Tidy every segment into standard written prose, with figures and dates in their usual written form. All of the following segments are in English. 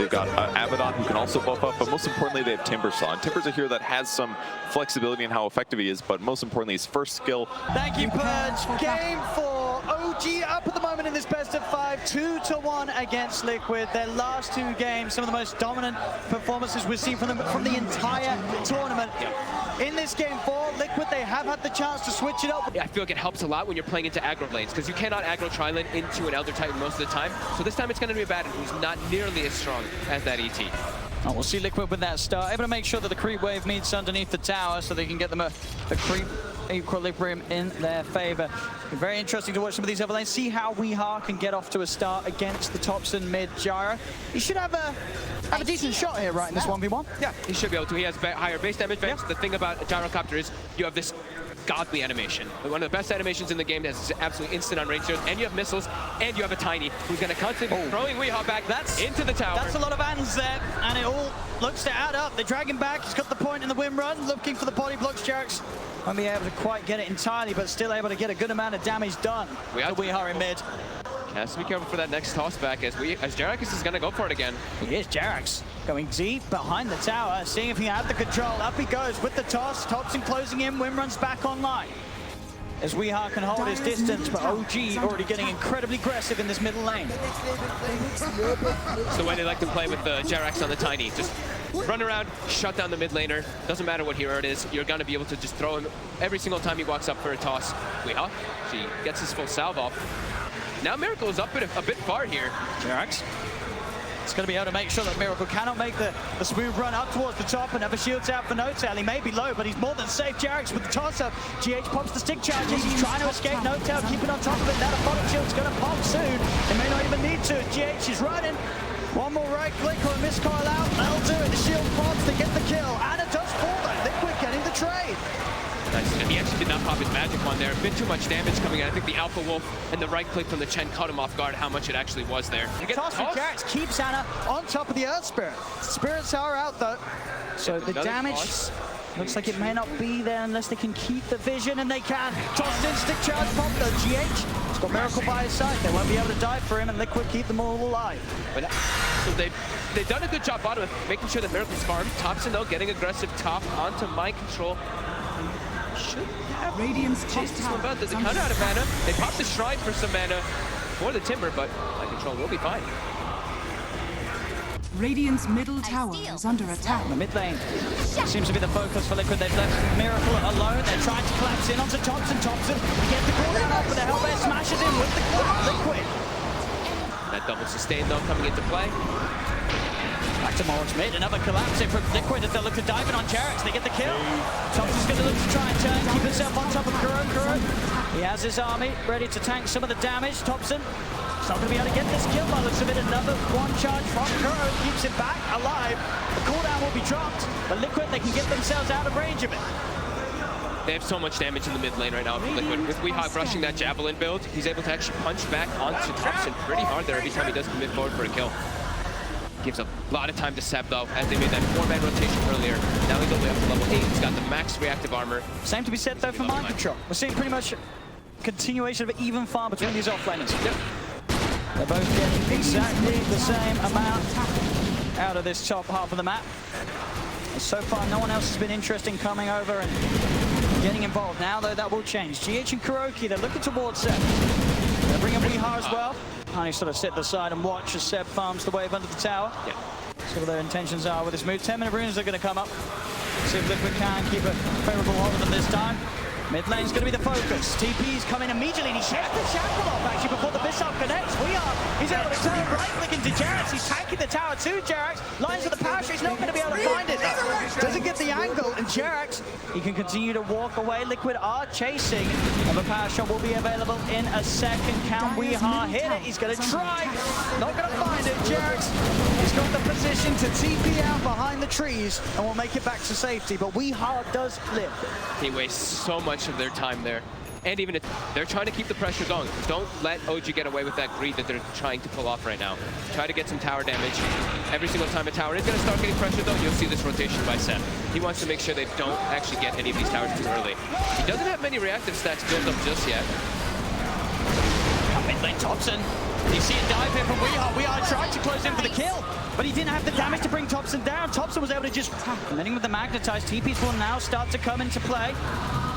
They've got Abaddon, who can also buff up, but most importantly, they have Timbersaw. And Timber's a hero that has some flexibility in how effective he is, but most importantly, his first skill. Thank you, Purge. Game 4. OG up at the moment in this best of 5, 2-1 against Liquid. Their last 2 games, some of the most dominant performances we've seen from them from the entire tournament. In this game 4, Liquid, they have had the chance to switch it up. Yeah, I feel like it helps a lot when you're playing into aggro lanes, because you cannot aggro Trilane into an Elder Titan most of the time. So this time it's going to be a Abaddon who's not nearly as strong as that ET. Oh, we'll see Liquid with that start, able to make sure that the creep wave meets underneath the tower so they can get them a creep equilibrium in their favor. Very interesting to watch some of these other lanes, see how Weehaw can get off to a start against the Thompson mid Gyro. He should have a decent shot here, right, in this 1v1? Yeah, he should be able to. He has higher base damage. Yeah. The thing about a Gyrocopter is you have this godly animation. One of the best animations in the game that is absolutely instant on range, and you have missiles, and you have a Tiny who's going to constantly be throwing Weehaw back into the tower. That's a lot of hands there, and it all looks to add up. They drag him back. He's got the point in the win run, looking for the body blocks. Jarex won't be able to quite get it entirely, but still able to get a good amount of damage done. Weehaw in mid. Has to be careful for that next toss back as Jarex is going to go for it again. He is. Jarex going deep behind the tower, seeing if he had the control. Up he goes with the toss. Thompson closing in. Win runs back online. As Weehaw can hold his distance, but OG already getting incredibly aggressive in this middle lane. It's the way they like to play with the Jarex on the Tiny. Just run around, shut down the mid laner. Doesn't matter what hero it is, you're going to be able to just throw him every single time he walks up for a toss. Weehaw, she gets his full salve off. Now Miracle is up a bit far here. Jarex. It's going to be able to make sure that Miracle cannot make the smooth run up towards the top and have a shields out for N0tail. He may be low, but he's more than safe. Jarex with the toss-up. GH pops the stick charges. He's trying to escape N0tail, keeping on top of it. That aphotic shield's going to pop soon. They may not even need to. GH is running. One more right click or a miscoil out. That'll do it. The shield pops to get the kill. And it does fall though. Liquid getting the trade. Nice. And he actually did not pop his magic one there. A bit too much damage coming in. I think the Alpha Wolf and the right click from the Chen caught him off guard how much it actually was there. Toss from Jarex keeps Anna on top of the Earth Spirit. Spirits are out though. So the damage looks like it may not be there unless they can keep the vision, and they can. Tossed in, stick charge pop though. GH has got Miracle by his side. They won't be able to die for him, and Liquid keep them all alive. But, so they've done a good job bottom of making sure that Miracle's farmed. Thompson though getting aggressive top onto mind control. Should have chased this one out. There's a counter out of mana. They popped the Shrine for some mana for the Timber, but mind control will be fine. Radiant's middle tower is under attack. The mid lane seems to be the focus for Liquid. They've left Miracle alone. They're trying to collapse in onto Thompson. Thompson gets the cooldown up, but the Hellbear smashes in with the Liquid. That double sustain though coming into play. Back to Morris mid, another collapse in from Liquid as they look to dive in on Jarex. They get the kill. Thompson's going to look to try and turn, keep himself on top of Kuro. He has his army ready to tank some of the damage. Thompson, he's not going to be able to get this kill by the looks of it. Another one charge from Kuro keeps it back alive. The cooldown will be dropped, but Liquid, they can get themselves out of range of it. They have so much damage in the mid lane right now from Liquid. With Weehaw rushing that Javelin build, he's able to actually punch back onto Thompson pretty hard there every time he does commit forward for a kill. Gives a lot of time to Seb though, as they made that 4-man rotation earlier. Now he's all the way up to level 8. He's got the max reactive armor. Same to be said though for mind control. We're seeing pretty much a continuation of an even farm between these offlaners. Yep. They're both getting exactly the same amount out of this top half of the map. And so far, no one else has been interested in coming over and getting involved. Now though, that will change. GH and Kuroki, they're looking towards Seb. They're bringing Weehaw as well. Honey sort of sit aside and watch as Seb farms the wave under the tower. Yeah. See what their intentions are with this move. 10-minute runes are going to come up. See if Liquid can keep a favorable hold of them this time. Mid lane's going to be the focus. TP's coming immediately, and he sheds the shackle off actually before the missile connects. He's able to turn right click into Jarex. He's tanking the tower to Jarex. Lines with the power shot. He's not going to be able to find it. Doesn't get the angle, and Jarex, he can continue to walk away. Liquid are chasing, and the power shot will be available in a second. Can Weehaw hit it? He's going to try. Not going to find it. Jarex, he's got the position to TP out behind the trees, and will make it back to safety. But Weehaw does live. He wastes so much of their time there. And even if they're trying to keep the pressure going, don't let OG get away with that greed that they're trying to pull off right now. Try to get some tower damage. Every single time a tower is going to start getting pressure though, you'll see this rotation by Seb. He wants to make sure they don't actually get any of these towers too early. He doesn't have many reactive stacks built up just yet. Mid lane Thompson. You see a dive here from Weehaw. Weehaw trying to close in for the kill. but he didn't have the damage to bring Thompson down. Thompson was able to just, and then with the magnetized, TPs will now start to come into play.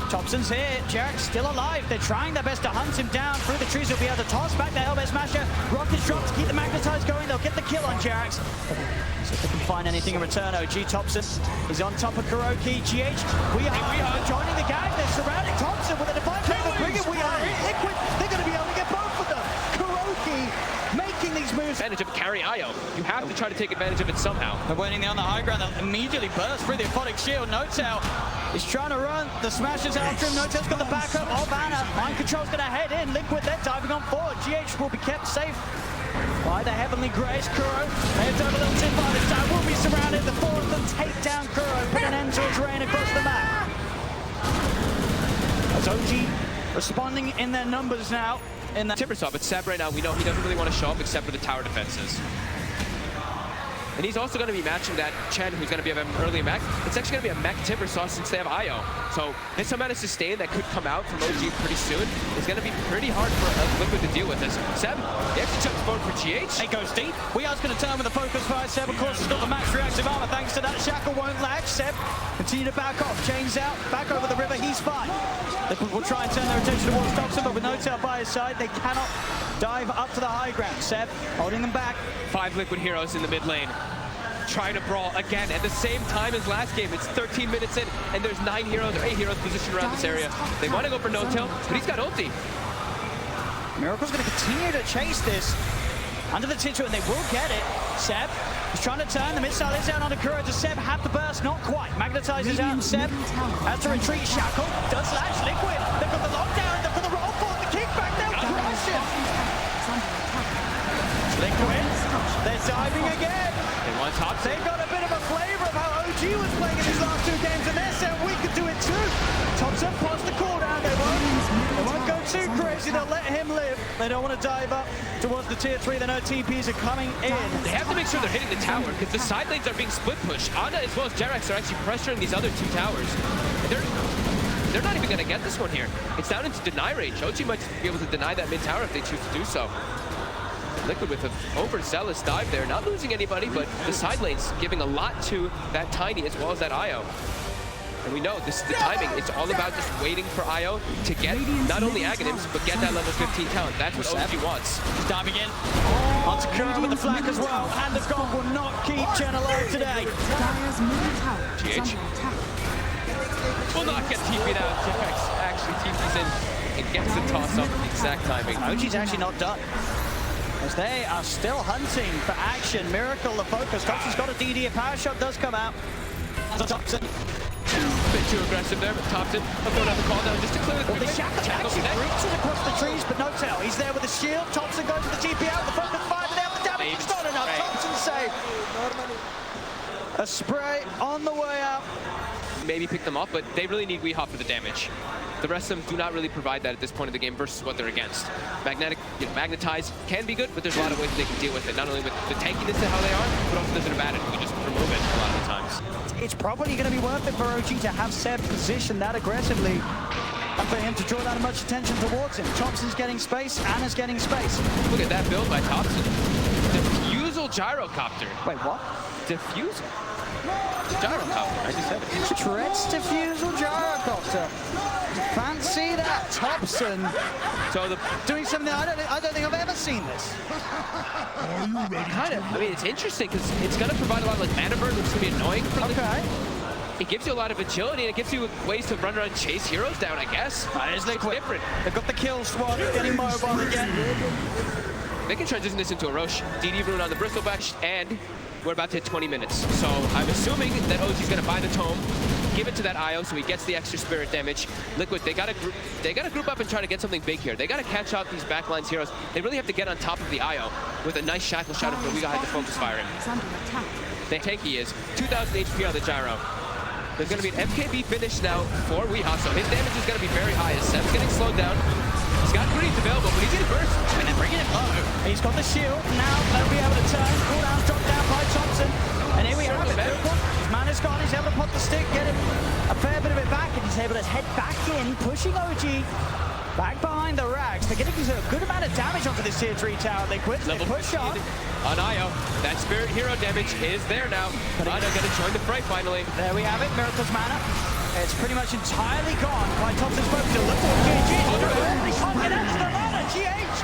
Thompson's here, Jarek's still alive. They're trying their best to hunt him down through the trees. He'll be able to toss back the Helmet Smasher. Rockets drop to keep the magnetized going. They'll get the kill on Jarek. So if they can find anything in return, OG Thompson is on top of Kuroki. GH, we are joining the gang. They're surrounding Thompson with a divine flame. Bring it, we are in Liquid. They're going to be able to get both of them. Kuroki making these moves. Advantage of carry IO. You have to try to take advantage of it somehow. They're waiting there on the high ground. They'll immediately burst through the Aphotic Shield. Notel is trying to run. The Smasher's after him. Notel's got the backup of Anna. Mind Control's going to head in. Liquid, they're diving on forward. GH will be kept safe by the Heavenly Grace. Kuro, they have done a little tip by this time. Will be surrounded. The four of them take down Kuro. Put an end to his reign across the map. As OG responding in their numbers now. In the Timbersaw, but Seb right now, we know he doesn't really want to show up except for the tower defenses. And he's also going to be matching that Chen, who's going to be an early mech. It's actually going to be a mech Timbersaw since they have IO. So this amount of sustain that could come out from OG pretty soon is going to be pretty hard for Liquid to deal with this. Seb, he actually jumps forward for GH. It goes deep. We are going to turn with the focus fire. Seb, of course, has got the max reactive armor. Thanks to that, Shackle won't latch. Seb continue to back off. Chains out, back over the river. He's fine. Liquid will try and turn their attention towards Thompson, but with Notel by his side, they cannot dive up to the high ground. Seb holding them back. 5 Liquid heroes in the mid lane. Trying to brawl again at the same time as last game. It's 13 minutes in, and there's 9 heroes or 8 heroes positioned around this area. They want to go for Notel, but he's got ulti. Miracle's going to continue to chase this under the Titcher, and they will get it. Seb is trying to turn. The missile is out onto Kuro. Does Seb have the burst? Not quite. Magnetizes out. Seb has to retreat. Shackle does latch. Liquid. They've got the lockdown. They've got the roll for the kickback. They'll crush it. Liquid. They're diving again. They want top. They've got a bit of a flavor of how OG was playing in these last 2 games, and they're saying we could do it too. Thompson pops the cooldown. They won't go too crazy. They'll let him live. They don't want to dive up towards the tier 3. They know TPs are coming in. They have to make sure they're hitting the tower because the side lanes are being split pushed. Ana as well as Jarex are actually pressuring these other 2 towers. And they're not even going to get this one here. It's down into deny range. OG might be able to deny that mid tower if they choose to do so. Liquid with an overzealous dive there, not losing anybody, but the side lane's giving a lot to that Tiny as well as that IO. And we know this is the timing. It's all about just waiting for IO to get not only Aghanims, but get that level 15 talent. That's what OG wants. He's diving in. Onto Kuro with the flag as well. And the God will not keep Chen alive today. GH will not get TP'd out. Jarex actually TP's in and gets the toss up at the exact timing. OG's actually not done, as they are still hunting for action. Miracle the focus. Thompson's got a DD. A power shot does come out. Thompson. A bit too aggressive there, but Thompson will go down the call down just to clear the The Shackle actually reaches across the trees, but no tell. He's there with a shield. Thompson goes to the TP out. The focus fire, but they have the damage. It's not enough. Thompson save. A spray on the way out. Maybe pick them off, but they really need Weehawk for the damage. The rest of them do not really provide that at this point of the game versus what they're against. Magnetize can be good, but there's a lot of ways they can deal with it. Not only with the tankiness of how they are, but also there's an advantage. You can just remove it a lot of the times. It's probably going to be worth it for OG to have Seb positioned that aggressively and for him to draw that much attention towards him. Thompson's getting space, Anna's getting space. Look at that build by Thompson. Diffusal Gyrocopter. Wait, what? Diffusal? Gyrocopter, I just said it. Treads Diffusal Gyrocopter. Fancy that, Thompson. So doing something I don't think I've ever seen this. Kind of. I mean, it's interesting because it's going to provide a lot of like mana burn, which is going to be annoying for them. Okay. It gives you a lot of agility, and it gives you ways to run around and chase heroes down, I guess. It's different. They've got the kill squad getting mobile again. They can transition this into a Roche. DD Rune on the Bristleback, and we're about to hit 20 minutes. So I'm assuming that OG's going to buy the Tome, give it to that IO so he gets the extra spirit damage. Liquid, they got to group up and try to get something big here. They got to catch out these backlines heroes. They really have to get on top of the IO with a nice shackle shot where we got to focus fire him. The tanky is 2,000 HP on the Gyro. There's going to be an MKB finish now for Weehawk, so his damage is going to be very high as Seb's getting slowed down. He's got greens available, but he's going to burst. And they're bringing it low. He's got the shield. Now they'll be able to turn. Cooldown dropped down by Thompson. And here we have it. His mana's gone. He's able to pop the stick, get him a fair bit of it back, and he's able to head back in, pushing OG Back behind the racks. They're getting a good amount of damage onto this tier 3 tower. They quit, they Level push 15 on. on Io. That Spirit Hero damage is there now. Ana gonna join the fray finally. There we have it, Miracle's mana. It's pretty much entirely gone by Thompson's focus. Look what GG is doing. They can't get out to the mana. GH,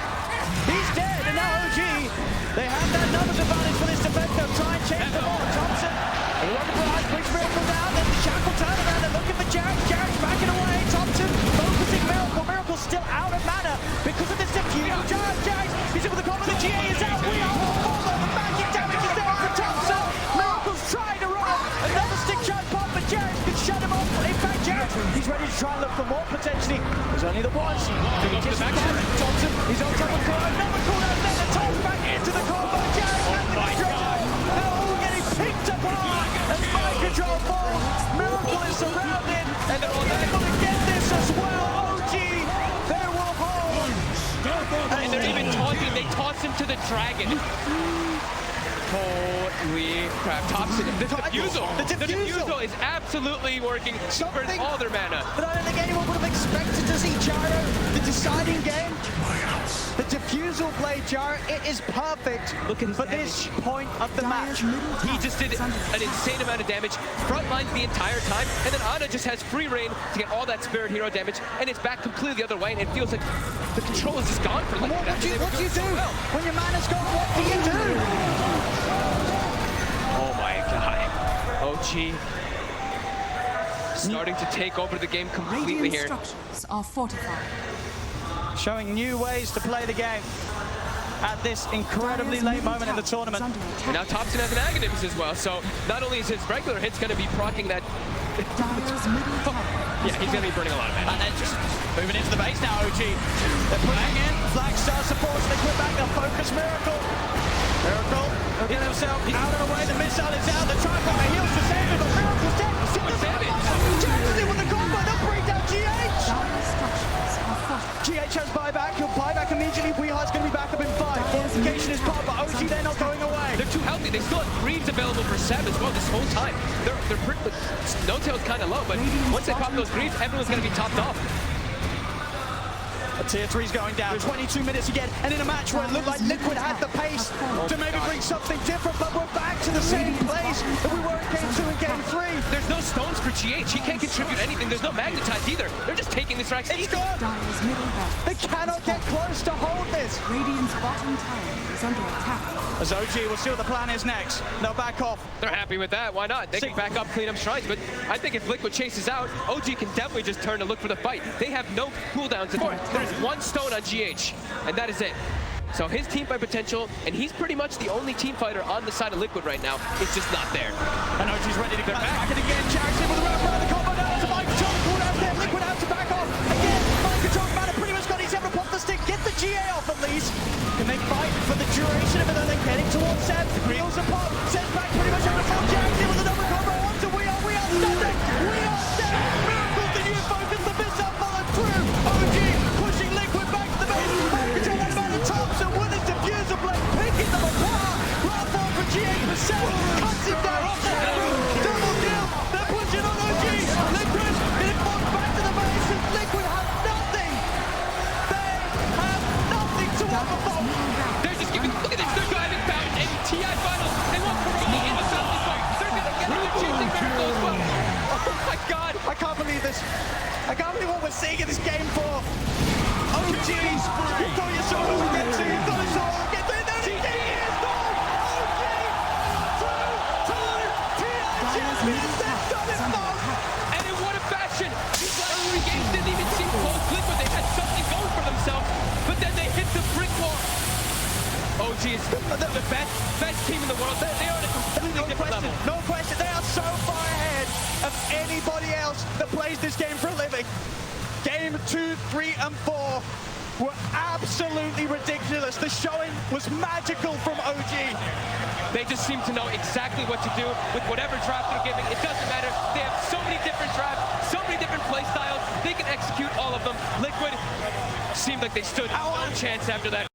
he's dead, and now OG, they have that numbers advantage for this defender. Try and change the ball. Thompson, they run the barrage, brings Miracle down, then the Shackle turn around, they're looking for Jarek. Jarek's backing away. Thompson focusing Miracle. Miracle's still out of mana because of this diffusion. Jarek, he's in with the combo. The GA is out. We are all over. The magic damage is there for Thompson. Miracle's trying to run. Another stick shot pop, but Jarek can shut him off. In fact, Jarek, he's ready to try and look for more potentially. There's only the one. Thompson, he's on top of the corner. Another corner, then the toss back into the combo. Jarek, they're all getting picked apart as mind control falls. Miracle is surrounded, and they're able to get this as well. OG, they will hold. And they're even taunting. They toss him to the dragon. Holy crap. Thompson, the diffusal is absolutely working for all their mana. But I don't think anyone would have expected to see Gyro, the deciding game. The diffusal play, Gyro, it is perfect for this point of the match. He just did an insane amount of damage, front lines the entire time, and then Ana just has free reign to get all that Spirit Hero damage, and it's back completely the other way, and it feels like the control is just gone for Liquid. What do you do when your mana's gone? What do you do? Oh my god. OG starting to take over the game completely here. Structures are fortified. Showing new ways to play the game at this incredibly late moment in the tournament. And now Thompson has an Aghanim's as well, so not only is his regular hits going to be proccing that... yeah, he's going to be burning a lot of mana. And then just moving into the base now, OG. They're putting in, Flag Star supports, they quit back, they'll focus Miracle. Miracle, he'll get himself out of the way, the missile is out, the tripod, he heals to save him, but Miracle's dead. So much damage. Jackson with the combo, they'll break down GH. GH has buyback, he'll buy back immediately, Weeheart's going to be back up in 5. Fortification is popped, but OG, they're not going away. They're too healthy. They still have greens available for Seb as well this whole time. They're pretty, No Tail's kind of low, but once they pop those greens, everyone's going to be topped off. A tier 3's going down, 22 minutes again, and in a match where it looked like Liquid had the pace to maybe bring something different, but we're back to the same place that we were in Game 2 and Game 3. There's no stones for GH. He can't contribute anything. There's no magnetize either. They're just taking this rack. It's gone. They cannot get close to hold this. Radiant's bottom tower is under attack. As OG, we'll see what the plan is next. They'll back off. They're happy with that. Why not? They can back up, clean up shrines, but I think if Liquid chases out, OG can definitely just turn to look for the fight. They have no cooldowns. There's one stone on GH, and that is it. So his team fight potential, and he's pretty much the only team fighter on the side of Liquid right now. It's just not there. And OG's ready to go back. And again, Jackson with the wrap around the combo down to Mind Control. Cooldown there. Liquid out to back off. Again, Mind Control matter pretty much got his ever pop the stick. Get the GA off at least. Can they fight for the duration of it? Are they getting towards Seb? Wheels a pop. Seb's back pretty much over full. Jackson with another combo onto We Are standing. We Are dead. Miracles, the new focus. The missile followed through. OG pushing Liquid back to the base. Mind Control on about the top. So with his diffuser blade picking them apart. Right forward for GA%. Cuts him down off the head. Double kill. They're pushing on OG. Liquid getting forced back to the base. And Liquid have nothing. They have nothing to offer for. They're just giving, look at this, they're driving down in TI finals. They want Corona in the South fight. They're going to get the chasing Miracle as well. Oh my god. I can't believe this. I can't believe what we're seeing in this game 4. OG, you thought you saw us get to, you thought you saw us get to, there it is, OG, 2-time TI champions, they've done it, folks. And in what a fashion. These last 3 games didn't even seem close. Liquid, they had something going for themselves, but then they hit the brick wall. OG is the best team in the world. They are at a completely different level. No question, they are so far ahead of anybody else that plays this game for a living. Game 2, 3, and 4 were absolutely ridiculous. The showing was magical from OG. They just seem to know exactly what to do with whatever draft they're giving. It doesn't matter. They have so many different drafts, so many different play styles. They can execute all of them. Liquid seemed like they stood no chance after that.